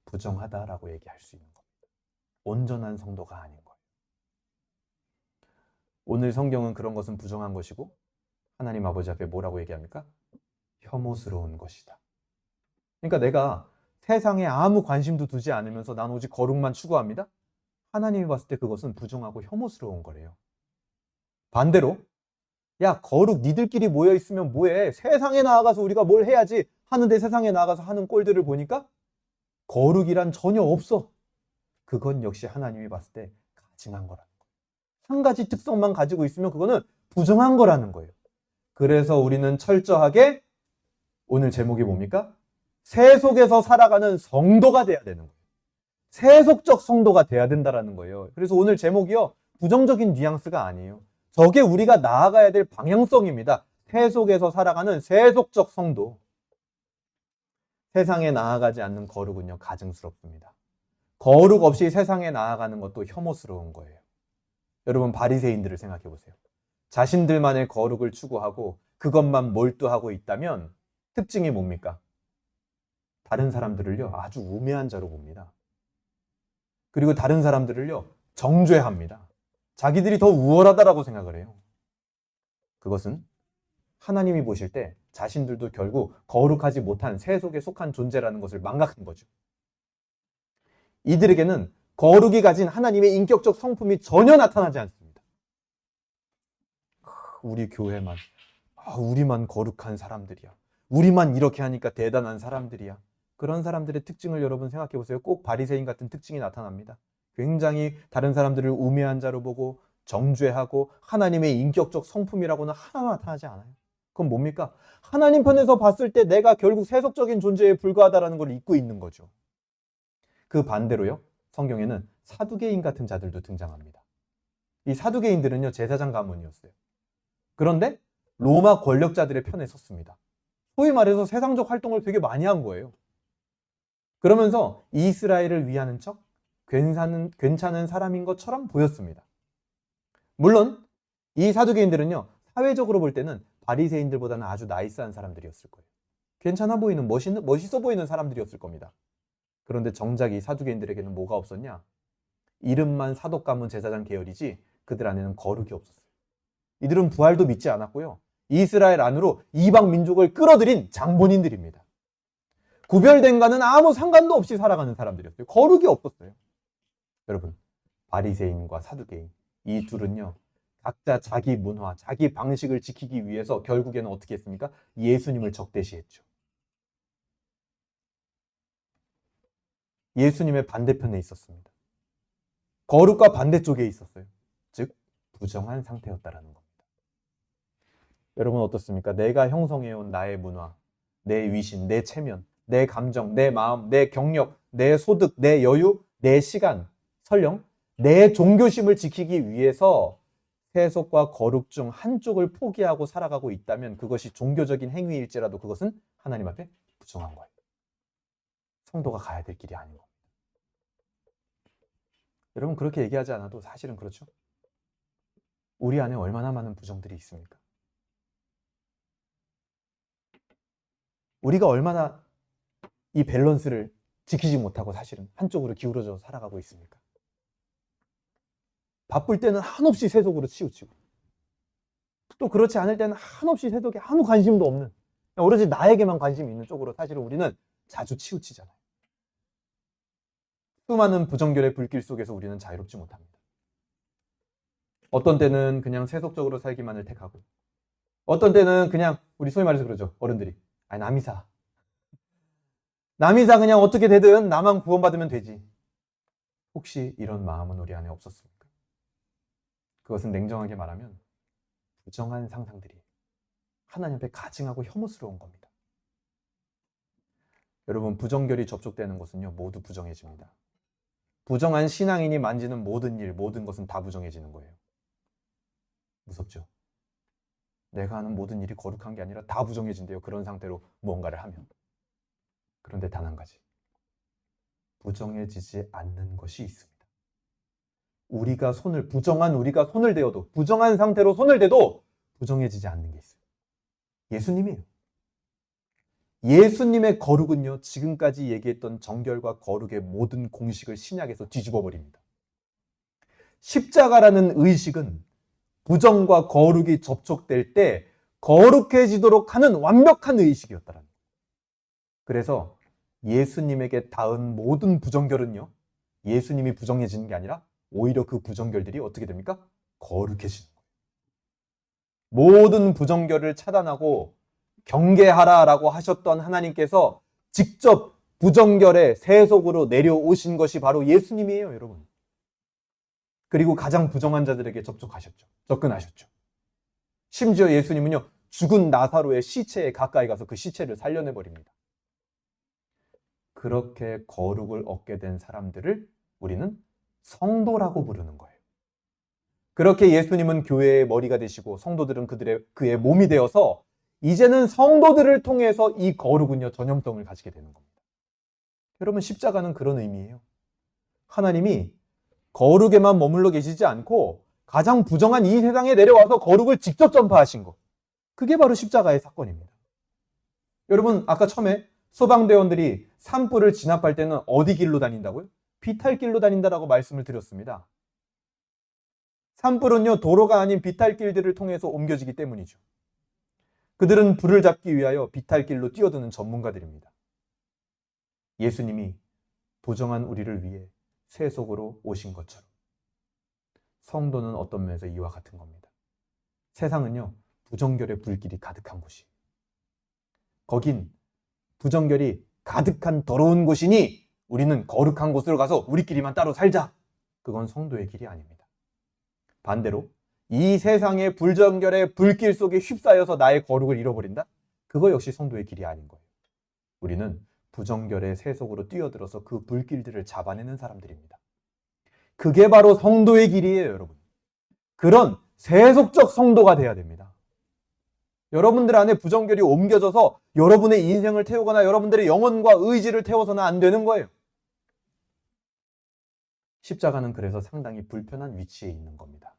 부정하다라고 얘기할 수 있는 겁니다. 온전한 성도가 아닌 거예요. 오늘 성경은 그런 것은 부정한 것이고 하나님 아버지 앞에 뭐라고 얘기합니까? 혐오스러운 것이다. 그러니까 내가 세상에 아무 관심도 두지 않으면서 난 오직 거룩만 추구합니다. 하나님이 봤을 때 그것은 부정하고 혐오스러운 거래요. 반대로 야, 거룩 니들끼리 모여 있으면 뭐해? 세상에 나아가서 우리가 뭘 해야지 하는데 세상에 나아가서 하는 꼴들을 보니까 거룩이란 전혀 없어. 그건 역시 하나님이 봤을 때 가증한 거라는 거예요. 한 가지 특성만 가지고 있으면 그거는 부정한 거라는 거예요. 그래서 우리는 철저하게 오늘 제목이 뭡니까? 세속에서 살아가는 성도가 돼야 되는 거예요. 세속적 성도가 돼야 된다는 거예요. 그래서 오늘 제목이요, 부정적인 뉘앙스가 아니에요. 저게 우리가 나아가야 될 방향성입니다. 세속에서 살아가는 세속적 성도. 세상에 나아가지 않는 거룩은요, 가증스럽습니다. 거룩 없이 세상에 나아가는 것도 혐오스러운 거예요. 여러분, 바리새인들을 생각해 보세요. 자신들만의 거룩을 추구하고 그것만 몰두하고 있다면 특징이 뭡니까? 다른 사람들을요, 아주 우매한 자로 봅니다. 그리고 다른 사람들을요, 정죄합니다. 자기들이 더 우월하다라고 생각을 해요. 그것은 하나님이 보실 때 자신들도 결국 거룩하지 못한 세속에 속한 존재라는 것을 망각한 거죠. 이들에게는 거룩이 가진 하나님의 인격적 성품이 전혀 나타나지 않습니다. 우리 교회만, 우리만 거룩한 사람들이야. 우리만 이렇게 하니까 대단한 사람들이야. 그런 사람들의 특징을 여러분 생각해 보세요. 꼭 바리새인 같은 특징이 나타납니다. 굉장히 다른 사람들을 우매한 자로 보고 정죄하고 하나님의 인격적 성품이라고는 하나 나타나지 않아요. 그건 뭡니까? 하나님 편에서 봤을 때 내가 결국 세속적인 존재에 불과하다는 걸 잊고 있는 거죠. 그 반대로요, 성경에는 사두개인 같은 자들도 등장합니다. 이 사두개인들은요, 제사장 가문이었어요. 그런데 로마 권력자들의 편에 섰습니다. 소위 말해서 세상적 활동을 되게 많이 한 거예요. 그러면서 이스라엘을 위하는 척 괜찮은 사람인 것처럼 보였습니다. 물론 이 사두개인들은요, 사회적으로 볼 때는 바리새인들보다는 아주 나이스한 사람들이었을 거예요. 괜찮아 보이는, 멋있어 보이는 사람들이었을 겁니다. 그런데 정작 이 사두개인들에게는 뭐가 없었냐? 이름만 사독 가문 제사장 계열이지 그들 안에는 거룩이 없었어요. 이들은 부활도 믿지 않았고요, 이스라엘 안으로 이방 민족을 끌어들인 장본인들입니다. 구별된과는 아무 상관도 없이 살아가는 사람들이었어요. 거룩이 없었어요. 여러분, 바리새인과 사두개인, 이 둘은요, 각자 자기 문화, 자기 방식을 지키기 위해서 결국에는 어떻게 했습니까? 예수님을 적대시했죠. 예수님의 반대편에 있었습니다. 거룩과 반대쪽에 있었어요. 즉, 부정한 상태였다라는 겁니다. 여러분 어떻습니까? 내가 형성해온 나의 문화, 내 위신, 내 체면, 내 감정, 내 마음, 내 경력, 내 소득, 내 여유, 내 시간, 설령 내 종교심을 지키기 위해서 세속과 거룩 중 한쪽을 포기하고 살아가고 있다면 그것이 종교적인 행위일지라도 그것은 하나님 앞에 부정한 거예요. 성도가 가야 될 길이 아닌 겁니다. 여러분, 그렇게 얘기하지 않아도 사실은 그렇죠. 우리 안에 얼마나 많은 부정들이 있습니까? 우리가 얼마나 이 밸런스를 지키지 못하고 사실은 한쪽으로 기울어져 살아가고 있습니까? 바쁠 때는 한없이 세속으로 치우치고, 또 그렇지 않을 때는 한없이 세속에 아무 관심도 없는, 오로지 나에게만 관심이 있는 쪽으로 사실은 우리는 자주 치우치잖아요. 수많은 부정결의 불길 속에서 우리는 자유롭지 못합니다. 어떤 때는 그냥 세속적으로 살기만을 택하고, 어떤 때는 그냥 우리 소위 말해서 그러죠, 어른들이 아니, 남이사. 남이사 그냥 어떻게 되든 나만 구원받으면 되지. 혹시 이런 마음은 우리 안에 없었습니까? 그것은 냉정하게 말하면 부정한 상상들이 하나님 앞에 가증하고 혐오스러운 겁니다. 여러분, 부정결이 접촉되는 것은요, 모두 부정해집니다. 부정한 신앙인이 만지는 모든 일, 모든 것은 다 부정해지는 거예요. 무섭죠? 내가 하는 모든 일이 거룩한 게 아니라 다 부정해진대요. 그런 상태로 무언가를 하면. 그런데 단 한 가지. 부정해지지 않는 것이 있습니다. 부정한 우리가 손을 대어도, 부정한 상태로 손을 대도 부정해지지 않는 게 있어요. 예수님이에요. 예수님의 거룩은요, 지금까지 얘기했던 정결과 거룩의 모든 공식을 신약에서 뒤집어 버립니다. 십자가라는 의식은 부정과 거룩이 접촉될 때 거룩해지도록 하는 완벽한 의식이었다라는 거예요. 그래서 예수님에게 닿은 모든 부정결은요, 예수님이 부정해지는 게 아니라 오히려 그 부정결들이 어떻게 됩니까? 거룩해지는 거예요. 모든 부정결을 차단하고 경계하라라고 하셨던 하나님께서 직접 부정결의 세속으로 내려오신 것이 바로 예수님이에요, 여러분. 그리고 가장 부정한 자들에게 접근하셨죠. 심지어 예수님은요, 죽은 나사로의 시체에 가까이 가서 그 시체를 살려내버립니다. 그렇게 거룩을 얻게 된 사람들을 우리는 성도라고 부르는 거예요. 그렇게 예수님은 교회의 머리가 되시고 성도들은 그의 몸이 되어서 이제는 성도들을 통해서 이 거룩은요, 전염성을 가지게 되는 겁니다. 여러분, 십자가는 그런 의미예요. 하나님이 거룩에만 머물러 계시지 않고 가장 부정한 이 세상에 내려와서 거룩을 직접 전파하신 것. 그게 바로 십자가의 사건입니다. 여러분, 아까 처음에 소방대원들이 산불을 진압할 때는 어디 길로 다닌다고요? 비탈길로 다닌다라고 말씀을 드렸습니다. 산불은요, 도로가 아닌 비탈길들을 통해서 옮겨지기 때문이죠. 그들은 불을 잡기 위하여 비탈길로 뛰어드는 전문가들입니다. 예수님이 부정한 우리를 위해 세속으로 오신 것처럼 성도는 어떤 면에서 이와 같은 겁니다. 세상은요, 부정결의 불길이 가득한 곳이에요. 거긴 부정결이 가득한 더러운 곳이니 우리는 거룩한 곳으로 가서 우리끼리만 따로 살자. 그건 성도의 길이 아닙니다. 반대로 이 세상의 불정결의 불길 속에 휩싸여서 나의 거룩을 잃어버린다? 그거 역시 성도의 길이 아닌 거예요. 우리는 부정결의 세속으로 뛰어들어서 그 불길들을 잡아내는 사람들입니다. 그게 바로 성도의 길이에요, 여러분. 그런 세속적 성도가 돼야 됩니다. 여러분들 안에 부정결이 옮겨져서 여러분의 인생을 태우거나 여러분들의 영혼과 의지를 태워서는 안 되는 거예요. 십자가는 그래서 상당히 불편한 위치에 있는 겁니다.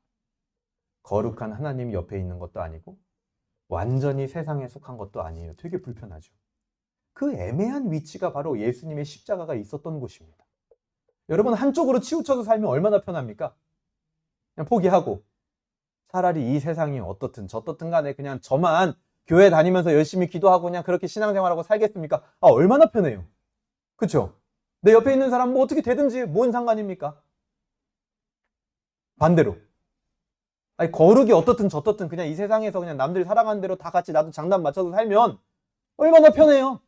거룩한 하나님 옆에 있는 것도 아니고 완전히 세상에 속한 것도 아니에요. 되게 불편하죠. 그 애매한 위치가 바로 예수님의 십자가가 있었던 곳입니다. 여러분, 한쪽으로 치우쳐서 살면 얼마나 편합니까? 그냥 포기하고 차라리 이 세상이 어떻든 저떻든 간에 그냥 저만 교회 다니면서 열심히 기도하고 그냥 그렇게 신앙생활하고 살겠습니까? 얼마나 편해요. 그렇죠? 내 옆에 있는 사람 뭐 어떻게 되든지 뭔 상관입니까? 반대로 거룩이 어떻든 저떻든 그냥 이 세상에서 그냥 남들 살아가는 대로 다 같이 나도 장단 맞춰서 살면 얼마나 편해요.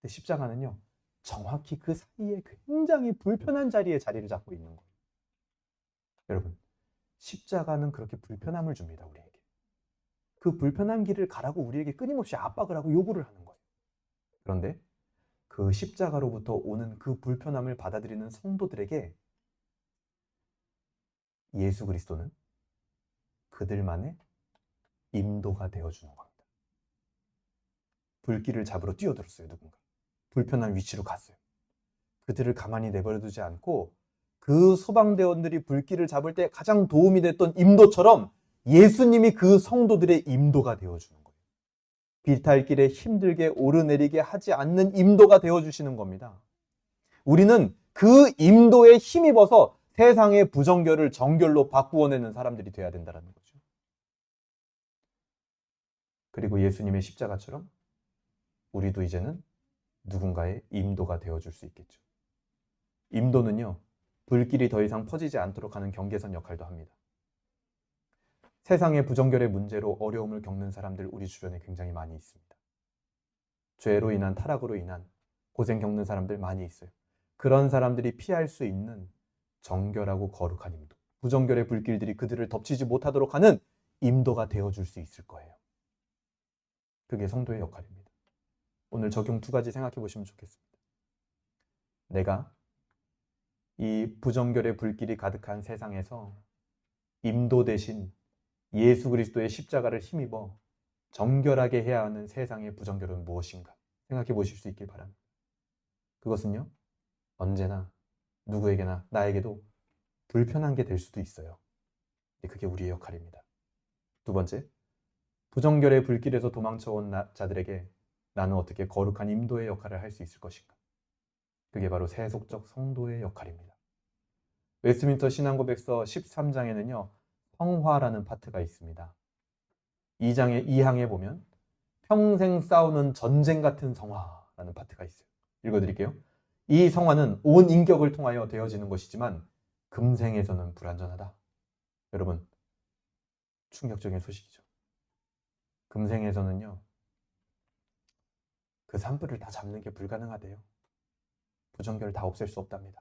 근데 십자가는요, 정확히 그 사이에 굉장히 불편한 자리에 자리를 잡고 있는 거예요. 여러분, 십자가는 그렇게 불편함을 줍니다, 우리에게. 그 불편한 길을 가라고 우리에게 끊임없이 압박을 하고 요구를 하는 거예요. 그런데 그 십자가로부터 오는 그 불편함을 받아들이는 성도들에게 예수 그리스도는 그들만의 인도가 되어주는 겁니다. 불길을 잡으러 뛰어들었어요, 누군가. 불편한 위치로 갔어요. 그들을 가만히 내버려두지 않고 그 소방대원들이 불길을 잡을 때 가장 도움이 됐던 임도처럼 예수님이 그 성도들의 임도가 되어주는 거예요. 비탈길에 힘들게 오르내리게 하지 않는 임도가 되어주시는 겁니다. 우리는 그 임도에 힘입어서 세상의 부정결을 정결로 바꾸어내는 사람들이 되어야 된다는 거죠. 그리고 예수님의 십자가처럼 우리도 이제는 누군가의 임도가 되어줄 수 있겠죠. 임도는요, 불길이 더 이상 퍼지지 않도록 하는 경계선 역할도 합니다. 세상의 부정결의 문제로 어려움을 겪는 사람들 우리 주변에 굉장히 많이 있습니다. 죄로 인한 타락으로 인한 고생 겪는 사람들 많이 있어요. 그런 사람들이 피할 수 있는 정결하고 거룩한 임도, 부정결의 불길들이 그들을 덮치지 못하도록 하는 임도가 되어줄 수 있을 거예요. 그게 성도의 역할입니다. 오늘 적용 2가지 생각해 보시면 좋겠습니다. 내가 이 부정결의 불길이 가득한 세상에서 임도 대신 예수 그리스도의 십자가를 힘입어 정결하게 해야 하는 세상의 부정결은 무엇인가 생각해 보실 수 있길 바랍니다. 그것은요, 언제나 누구에게나 나에게도 불편한 게 될 수도 있어요. 근데 그게 우리의 역할입니다. 2번째, 부정결의 불길에서 도망쳐온 자들에게 나는 어떻게 거룩한 임도의 역할을 할 수 있을 것인가? 그게 바로 세속적 성도의 역할입니다. 웨스트민스터 신앙고백서 13장에는요, 성화라는 파트가 있습니다. 2항에 보면 평생 싸우는 전쟁 같은 성화라는 파트가 있어요. 읽어드릴게요. 이 성화는 온 인격을 통하여 되어지는 것이지만 금생에서는 불완전하다. 여러분, 충격적인 소식이죠. 금생에서는요, 그 산불을 다 잡는 게 불가능하대요. 부정결을 다 없앨 수 없답니다.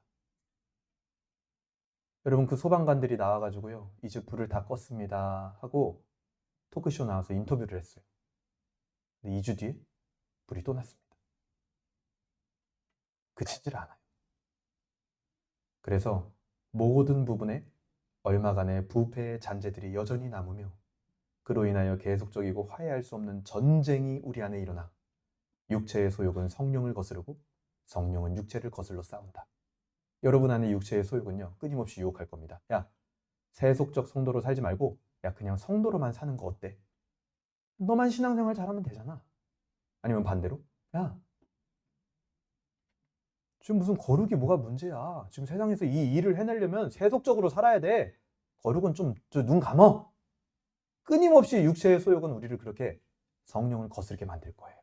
여러분, 그 소방관들이 나와가지고요, 이제 불을 다 껐습니다 하고 토크쇼 나와서 인터뷰를 했어요. 근데 2주 뒤에 불이 또 났습니다. 그치질 않아요. 그래서 모든 부분에 얼마간의 부패의 잔재들이 여전히 남으며 그로 인하여 계속적이고 화해할 수 없는 전쟁이 우리 안에 일어나 육체의 소욕은 성령을 거스르고 성령은 육체를 거슬러 싸운다. 여러분 안에 육체의 소욕은요, 끊임없이 유혹할 겁니다. 야, 세속적 성도로 살지 말고 야, 그냥 성도로만 사는 거 어때? 너만 신앙생활 잘하면 되잖아. 아니면 반대로, 야, 지금 무슨 거룩이 뭐가 문제야. 지금 세상에서 이 일을 해내려면 세속적으로 살아야 돼. 거룩은 좀 눈 감어. 끊임없이 육체의 소욕은 우리를 그렇게 성령을 거스르게 만들 거예요.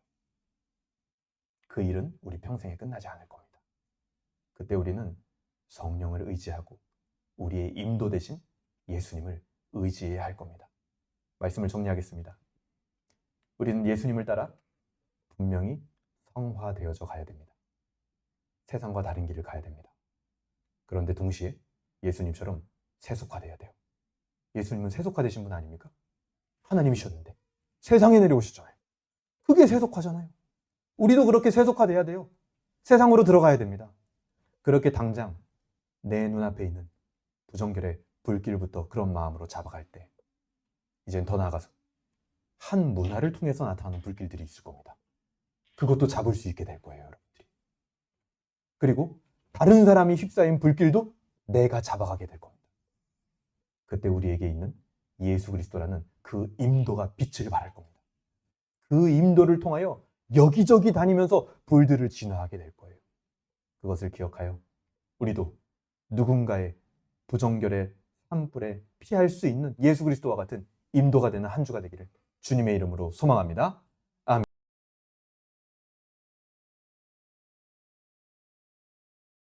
그 일은 우리 평생에 끝나지 않을 겁니다. 그때 우리는 성령을 의지하고 우리의 임도 대신 예수님을 의지해야 할 겁니다. 말씀을 정리하겠습니다. 우리는 예수님을 따라 분명히 성화되어져 가야 됩니다. 세상과 다른 길을 가야 됩니다. 그런데 동시에 예수님처럼 세속화돼야 돼요. 예수님은 세속화되신 분 아닙니까? 하나님이셨는데 세상에 내려오셨잖아요. 그게 세속화잖아요. 우리도 그렇게 세속화돼야 돼요. 세상으로 들어가야 됩니다. 그렇게 당장 내 눈앞에 있는 부정결의 불길부터 그런 마음으로 잡아갈 때 이젠 더 나아가서 한 문화를 통해서 나타나는 불길들이 있을 겁니다. 그것도 잡을 수 있게 될 거예요, 여러분들이. 그리고 다른 사람이 휩싸인 불길도 내가 잡아가게 될 겁니다. 그때 우리에게 있는 예수 그리스도라는 그 임도가 빛을 발할 겁니다. 그 임도를 통하여 여기저기 다니면서 불들을 진화하게 될 거예요. 그것을 기억하여 우리도 누군가의 부정결의 산불에 피할 수 있는 예수 그리스도와 같은 임도가 되는 한 주가 되기를 주님의 이름으로 소망합니다.